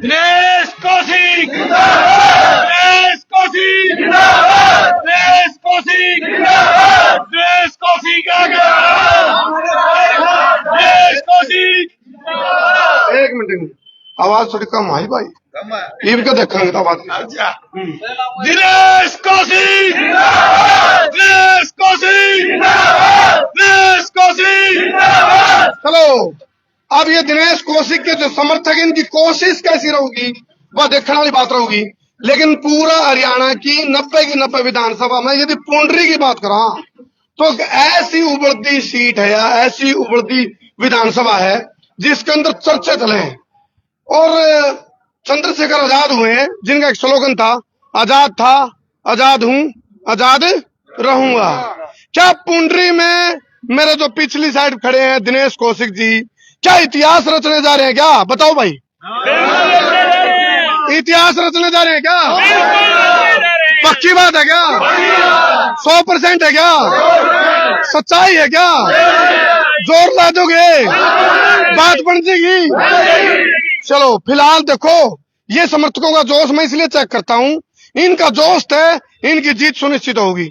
दिनेश कौशिक दिनेश कौशिक दिनेश कौशिक दिनेश कौशिक आ गया दिनेश कौशिक। एक मिनट आवाज थोड़ी कम आई भाई, इनका देखेंगे तो आवाज दिनेश कौशिक दिनेश कौशिक दिनेश कौशिक। चलो अब ये दिनेश कौशिक के जो समर्थक हैं, इनकी कोशिश कैसी रहेगी वह देखने वाली बात रहेगी। लेकिन पूरा हरियाणा की 90 की 90 विधानसभा में यदि पुंडरी की बात करा तो ऐसी उबड़ती सीट है या ऐसी उबड़ती विधानसभा है जिसके अंदर चर्चे चले हैं। और चंद्रशेखर आजाद हुए हैं, जिनका एक स्लोगन था, आजाद था, आजाद हूं, आजाद रहूंगा। क्या पुंडरी में मेरे जो पिछली साइड खड़े हैं दिनेश कौशिक जी, क्या इतिहास रचने जा रहे हैं? क्या बताओ भाई, इतिहास रचने जा रहे हैं क्या? पक्की बात है क्या? 100% है क्या? सच्चाई है क्या? जोर ला दोगे, बात बन जाएगी। चलो फिलहाल देखो, ये समर्थकों का जोश मैं इसलिए चेक करता हूं, इनका जोश है, इनकी जीत सुनिश्चित होगी।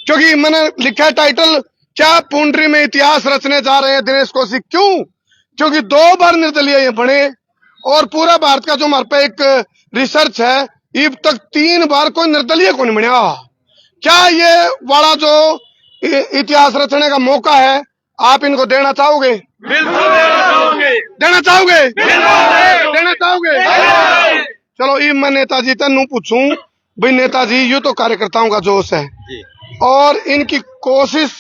क्योंकि मैंने लिखा है टाइटल, क्या पुंडरी में इतिहास रचने जा रहे हैं दिनेश कौशिक? क्यों? क्योंकि 2 बार निर्दलीय ये बने और पूरा भारत का जो हमारे पे एक रिसर्च है, अब तक 3 बार कोई निर्दलीय को नहीं बना। क्या ये वाला जो इतिहास रचने का मौका है आप इनको देना चाहोगे? बिल्कुल देना चाहोगे। देना चाहोगे? देना चाहोगे? चलो ये मैं नेताजी तक नू पूछूं भाई, नेताजी यू तो कार्यकर्ताओं का जोश है और इनकी कोशिश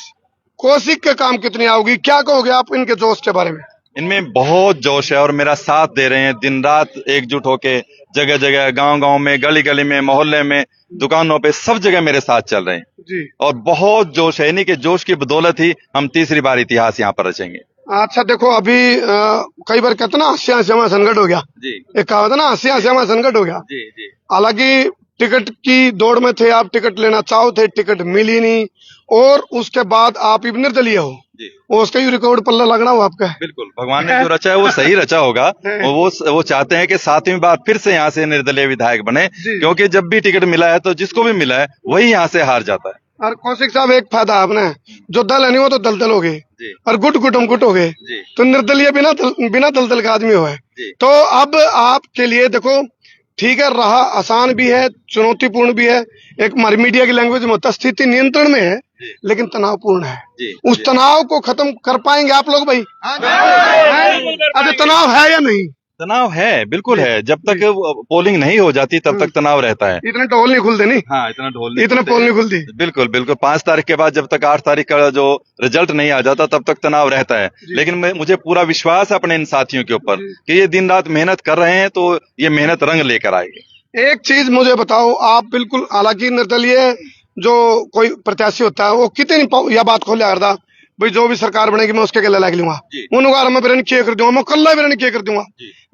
के काम कितनी आओगी, क्या कहोगे आप इनके जोश के बारे में? इनमें बहुत जोश है और मेरा साथ दे रहे हैं, दिन रात एकजुट होके जगह जगह, गांव गांव में, गली गली में, मोहल्ले में, दुकानों पे, सब जगह मेरे साथ चल रहे हैं जी। और बहुत जोश है। इन्हीं के जोश की बदौलत ही हम तीसरी बार इतिहास यहाँ पर रचेंगे। अच्छा देखो, अभी कई बार कहते ना हंसी हंसी में संकट हो गया जी। एक कहावत है ना, हंसी हंसी में संकट हो गया। जी जी। हालांकि टिकट की दौड़ में थे, आप टिकट लेना चाहो थे, टिकट मिली नहीं और उसके बाद आप इब निर्दलीय हो जी। उसका ही रिकॉर्ड पल्ला लगना हो आपका। बिल्कुल, भगवान ने जो रचा है वो सही रचा होगा। वो चाहते हैं कि 7वीं बार फिर से यहाँ से निर्दलीय विधायक बने, क्योंकि जब भी टिकट मिला है तो जिसको भी मिला है वही यहाँ से हार जाता है। और कौशिक साहब एक फायदा आपने, जो दल है नहीं वो तो दलदल हो गए और गुट गुटम गुट हो गए, तो निर्दलीय बिना दलदल का आदमी हुआ है। तो अब आपके लिए देखो, ठीक है, राह आसान भी है, चुनौतीपूर्ण भी है। एक हमारी मीडिया की लैंग्वेज में होता है, स्थिति नियंत्रण में है लेकिन तनावपूर्ण है। उस तनाव को खत्म कर पाएंगे आप लोग भाई? अरे तनाव है या नहीं? तनाव है, बिल्कुल है। जब तक पोलिंग नहीं हो जाती तब तक तनाव रहता है। इतने ढोल नहीं खुलते नहीं? हाँ, इतना ढोल इतने पोल नहीं खुलती। बिल्कुल बिल्कुल। 5 तारीख के बाद जब तक 8 तारीख का जो रिजल्ट नहीं आ जाता तब तक तनाव रहता है। लेकिन मुझे पूरा विश्वास है अपने इन साथियों के ऊपर कि ये दिन रात मेहनत कर रहे हैं तो ये मेहनत रंग लेकर आएगी। एक चीज मुझे बताओ, आप बिल्कुल, हालांकि निर्दलीय जो कोई प्रत्याशी होता है वो कितनी यह बात खोले करता भाई, जो भी सरकार बनेगी मैं उसके गले लग लूंगा, उन्होंने मैं बिरन किए कर दूंगा, मैं कल्ला बिरन किए कर दूंगा।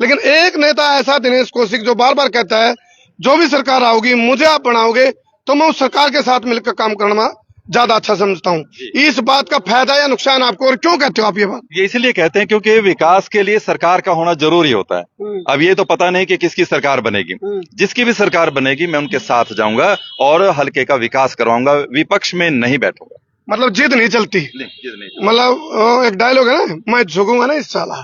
लेकिन एक नेता ऐसा दिनेश कौशिक जो बार बार कहता है जो भी सरकार आओगी मुझे आप बनाओगे तो मैं उस सरकार के साथ मिलकर काम करना ज्यादा अच्छा समझता हूँ। इस बात का फायदा या नुकसान आपको, और क्यों कहते हो आप ये बात? ये इसलिए कहते हैं क्योंकि विकास के लिए सरकार का होना जरूरी होता है। अब ये तो पता नहीं कि किसकी सरकार बनेगी, जिसकी भी सरकार बनेगी मैं उनके साथ जाऊंगा और हल्के का विकास करवाऊंगा, विपक्ष में नहीं बैठूंगा। मतलब जिद नहीं चलती, मतलब एक डायलॉग है ना, मैं झुकूंगा ना इस साला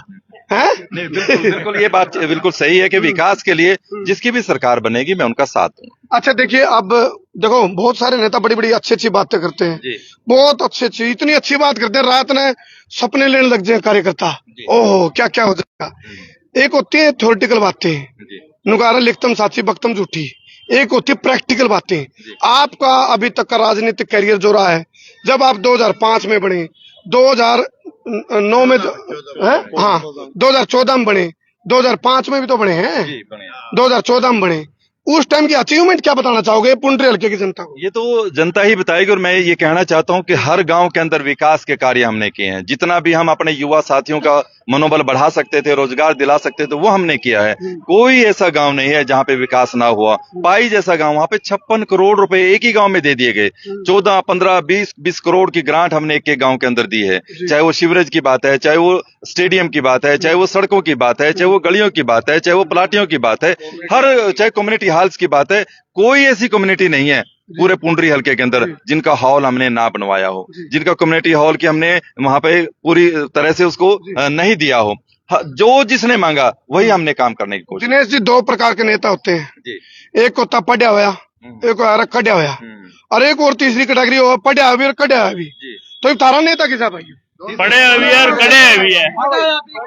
है। नहीं, बिल्कुल ये बात बिल्कुल सही है कि विकास के लिए जिसकी भी सरकार बनेगी मैं उनका साथ दूंगा। अच्छा देखिए, अब देखो बहुत सारे नेता बड़ी बड़ी अच्छी अच्छी बातें करते हैं, बहुत अच्छी इतनी अच्छी बात करते हैं रात में सपने लेने लग जाए कार्यकर्ता, ओह क्या क्या हो जाएगा। एक होती है थ्योरेटिकल बातें, नुकारा लिखतम साची बख्तम झूठी। एक होती है प्रैक्टिकल बातें। आपका अभी तक का राजनीतिक करियर जो रहा है, जब आप 2005 में बने, 2009 में है, हाँ 2014 में बने, 2005 में भी तो बने हैं, 2014 में बने, उस टाइम की अचीवमेंट क्या बताना चाहोगे पुंडरी हल्के की जनता को? ये तो जनता ही बताएगी। और मैं ये कहना चाहता हूं कि हर गांव के अंदर विकास के कार्य हमने किए हैं। जितना भी हम अपने युवा साथियों का मनोबल बढ़ा सकते थे, रोजगार दिला सकते थे, वो हमने किया है। कोई ऐसा गांव नहीं है जहां पे विकास ना हुआ। पाई जैसा गांव, वहां पे 56 करोड़ रुपए एक ही गांव में दे दिए गए। 14, 15, 20 करोड़ की ग्रांट हमने एक गांव के अंदर दी है। चाहे वो सीवरेज की बात है, चाहे वो स्टेडियम की बात है, चाहे वो सड़कों की बात है, चाहे वो गलियों की बात है, चाहे वो प्लाटियों की बात है, चाहे कम्युनिटी हॉल्स की बात है। कोई ऐसी कम्युनिटी नहीं है पूरे पुंडरी हल्के के अंदर जिनका हॉल हमने ना बनवाया हो, जिनका कम्युनिटी हॉल की हमने वहां पे पूरी तरह से उसको नहीं दिया हो। जो जिसने मांगा वही हमने काम करने की कोशिश। दिनेश जी, दो प्रकार के नेता होते हैं जी। एक होता पढ़ा हुआ, एक होता कढ़ा हुआ, और एक और तीसरी कैटेगरी हो पढ़ा हुआ भी और कढ़ा हुआ भी। तो तारा नेता किसा भाई? पढ़े हुए और कड़े हुए है,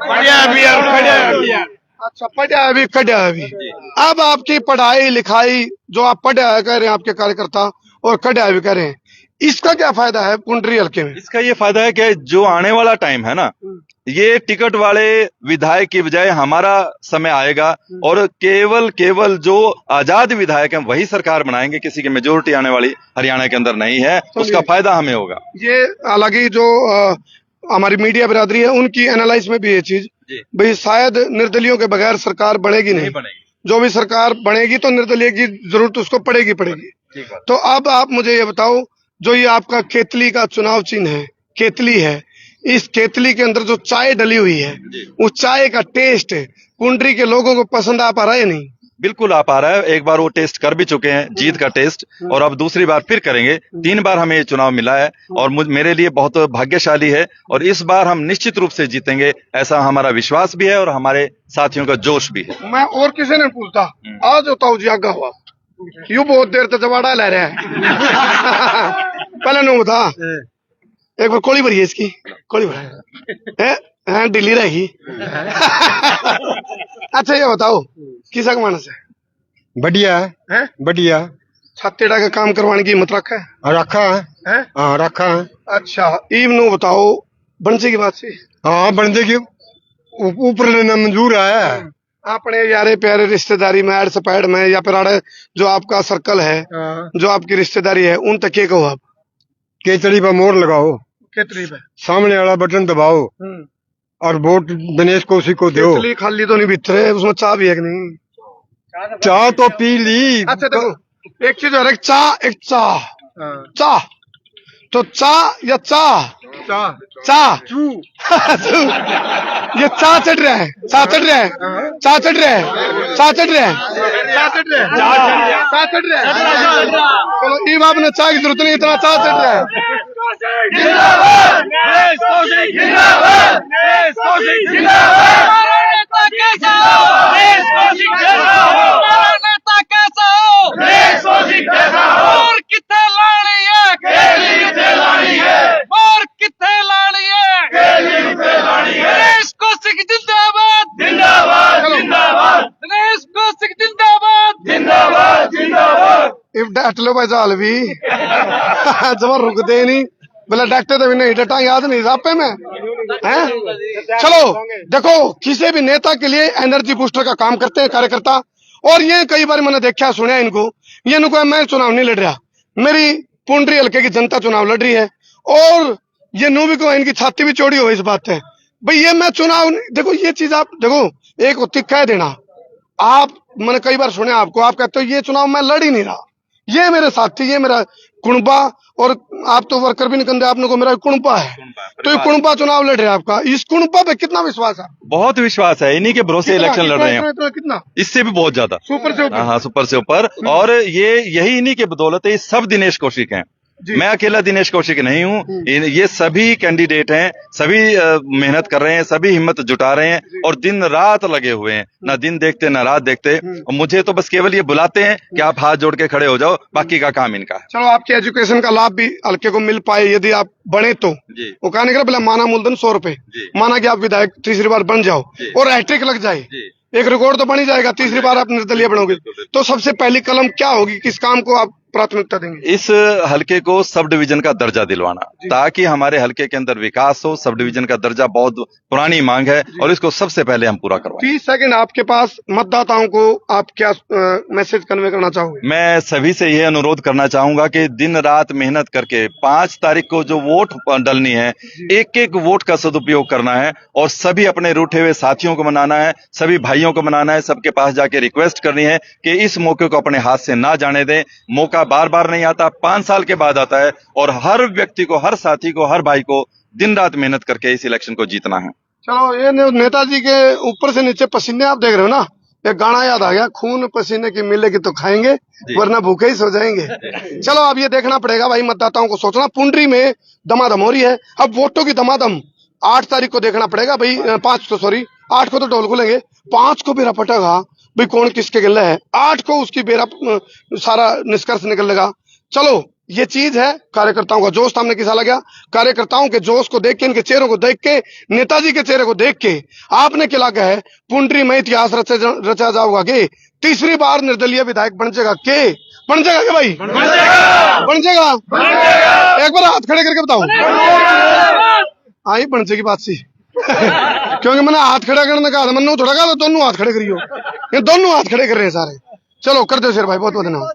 पढ़िया भी और कड़े भी है। अच्छा, पढ़ा हुआ भी कढ़ा हुआ भी। अब आपकी पढ़ाई लिखाई जो आप पढ़ा हुआ कह रहे हैं आपके कार्यकर्ता और कढ़ा हुआ भी कह रहे हैं, इसका क्या फायदा है पुंडरी हल्के में? इसका ये फायदा है कि जो आने वाला टाइम है ना, ये टिकट वाले विधायक की बजाय हमारा समय आएगा और केवल जो आजाद विधायक हैं वही सरकार बनाएंगे। किसी की मेजोरिटी आने वाली हरियाणा के अंदर नहीं है, उसका फायदा हमें होगा। ये हालांकि जो हमारी मीडिया बिरादरी है उनकी एनालाइज में भी ये चीज भाई शायद निर्दलियों के बगैर सरकार बनेगी नहीं। जो भी सरकार बनेगी तो निर्दलीय की जरूरत उसको पड़ेगी। तो अब आप मुझे ये बताओ, जो ये आपका केतली का चुनाव चिन्ह है, केतली है, इस केतली के अंदर जो चाय डली हुई है, उस चाय का टेस्ट पुंडरी के लोगों को पसंद आ पा रहा है नहीं? बिल्कुल आ पा रहा है। एक बार वो टेस्ट कर भी चुके हैं, जीत का टेस्ट, और अब दूसरी बार फिर करेंगे। 3 बार हमें ये चुनाव मिला है और मेरे लिए बहुत भाग्यशाली है। और इस बार हम निश्चित रूप से जीतेंगे, ऐसा हमारा विश्वास भी है और हमारे साथियों का जोश भी है। मैं और किसी ने पूछता, आज होता हूँ जी आगा हुआ यू बहुत देर तक जवाड़ा ले रहा है। पहले नो था एक बार कोड़ी भरी है इसकी, कोड़ी भरा है दिल्ली रहेगी। अच्छा ये बताओ किसा का मानस है? बढ़िया है, बढ़िया। छातेड़ा का काम करवाने की हिम्मत रखा है? रखा है, हाँ रखा है। अच्छा ईव नो बताओ बनसे की बात से? हाँ बनसे की ऊपर लेना मंजूर है। अपने यारे प्यारे रिश्तेदारी में एड सपैड में या फिर आड़े जो आपका सर्कल है, जो आपकी रिश्तेदारी है, उन तक के कहो आप केतली पर मोड़ लगाओ, केतली पे सामने वाला बटन दबाओ और वोट दिनेश कौशिक को दो। केतली खाली तो नहीं भीतर, उसमें चाय भी है कि नहीं? चाय तो पी ली। अच्छा देखो एक चीज और, एक चाह तो चाह या चाह ये चाह चढ़ रहा है, चाह चढ़ रहा है, चाह चढ़ रहा है, चाह चढ़ रहा है, चाह चढ़ रहा है। चलो ईब आपने चाह की जरूरत नहीं, इतना चाह चढ़ रहा है। डटलो भाई साल भी जब रुकते नहीं, बोला डॉक्टर तो भी नहीं डटा, याद नहीं रापे में हैं। चलो देखो किसी भी नेता के लिए एनर्जी बूस्टर का काम करते हैं कार्यकर्ता। और ये कई बार मैंने देखा सुना इनको, ये इनको मैं चुनाव नहीं लड़ रहा, मेरी पुंडरी हल्के की जनता चुनाव लड़ रही है। और ये नू भी को इनकी छाती भी चौड़ी हो इस बात है भाई, ये मैं चुनाव देखो ये चीज आप देखो, एक होती कह देना, आप मैंने कई बार सुने आपको, आप कहते हो ये चुनाव मैं लड़ ही नहीं रहा, ये मेरे साथी, ये मेरा कुणबा, और आप तो वर्कर भी नहीं करते, आपने को मेरा कुणबा है, तो ये कुणबा चुनाव लड़ रहे हैं। आपका इस कुणबा पे कितना विश्वास है? बहुत विश्वास है, इन्हीं के भरोसे इलेक्शन लड़ रहे हैं। कितना? इससे भी बहुत ज्यादा, सुपर से ऊपर। हाँ सुपर से ऊपर। और यही इन्हीं के बदौलत है, ये सब दिनेश कौशिक हैं। मैं अकेला दिनेश कौशिक नहीं हूँ, ये सभी कैंडिडेट हैं, सभी मेहनत कर रहे हैं, सभी हिम्मत जुटा रहे हैं और दिन रात लगे हुए हैं, ना दिन देखते ना रात देखते। और मुझे तो बस केवल ये बुलाते हैं कि आप हाथ जोड़ के खड़े हो जाओ, बाकी का काम इनका है। चलो आपके एजुकेशन का लाभ भी हल्के को मिल पाए यदि आप बने तो। वो कहने का बोला माना मूलधन 100 रुपए, माना कि आप विधायक तीसरी बार बन जाओ और हैट्रिक लग जाए, एक रिकॉर्ड तो बन ही जाएगा, तीसरी बार आप निर्दलीय बनोगे, तो सबसे पहली कलम क्या होगी, किस काम को आप प्राथमिकता देंगे? इस हलके को सब डिवीजन का दर्जा दिलवाना, ताकि हमारे हलके के अंदर विकास हो। सब डिवीजन का दर्जा बहुत पुरानी मांग है और इसको सबसे पहले हम पूरा करवाएं। 30 सेकंड आपके पास, मतदाताओं को आप क्या मैसेज कन्वे करना चाहोगे? मैं सभी से यह अनुरोध करना चाहूंगा कि दिन रात मेहनत करके 5 तारीख को जो वोट डलनी है, एक एक वोट का सदुपयोग करना है और सभी अपने रूठे हुए साथियों को मनाना है, सभी भाइयों को मनाना है, सबके पास जाके रिक्वेस्ट करनी है कि इस मौके को अपने हाथ से ना जाने दें। मौका बार बार नहीं आता, 5 साल के बाद आता है और हर व्यक्ति को, हर साथी को, हर भाई को दिन रात मेहनत करके इस इलेक्शन को जीतना है। चलो, ये नेताजी के ऊपर से नीचे पसीने आप देख रहे हो ना, एक गाना याद आ गया, खून पसीने की मिलेगी तो खाएंगे वरना भूखे ही सो जाएंगे। चलो, अब ये देखना पड़ेगा भाई, मतदाताओं को सोचना। पुंडरी में दमादम हो रही है, अब वोटों की दमादम 8 तारीख को देखना पड़ेगा भाई। 8 को तो ढोल खुलेंगे, 5 को बेरा पटेगा भाई कौन किसके गिल्ला है, 8 को उसकी बेरा सारा निष्कर्ष निकलेगा। चलो, ये चीज है, कार्यकर्ताओं का जोश सामने किसा लगा। कार्यकर्ताओं के जोश को देख के, इनके चेहरों को देख के, नेताजी के चेहरे को देख के आपने क्या लगा है, पुंडरी में इतिहास रचा जाओगा कि तीसरी बार निर्दलीय विधायक बन जाएगा के? बन जाएगा क्या भाई? बन जाएगा। एक बार हाथ खड़े करके बताओ। आई बन जाएगी बात सी। क्योंकि मैंने हाथ खड़ा करने का मैंने थोड़ा कहा दोनों हाथ खड़े करियो, ये दोनों हाथ खड़े कर रहे हैं सारे। चलो कर दो शेर भाई, बहुत बहुत धन्यवाद।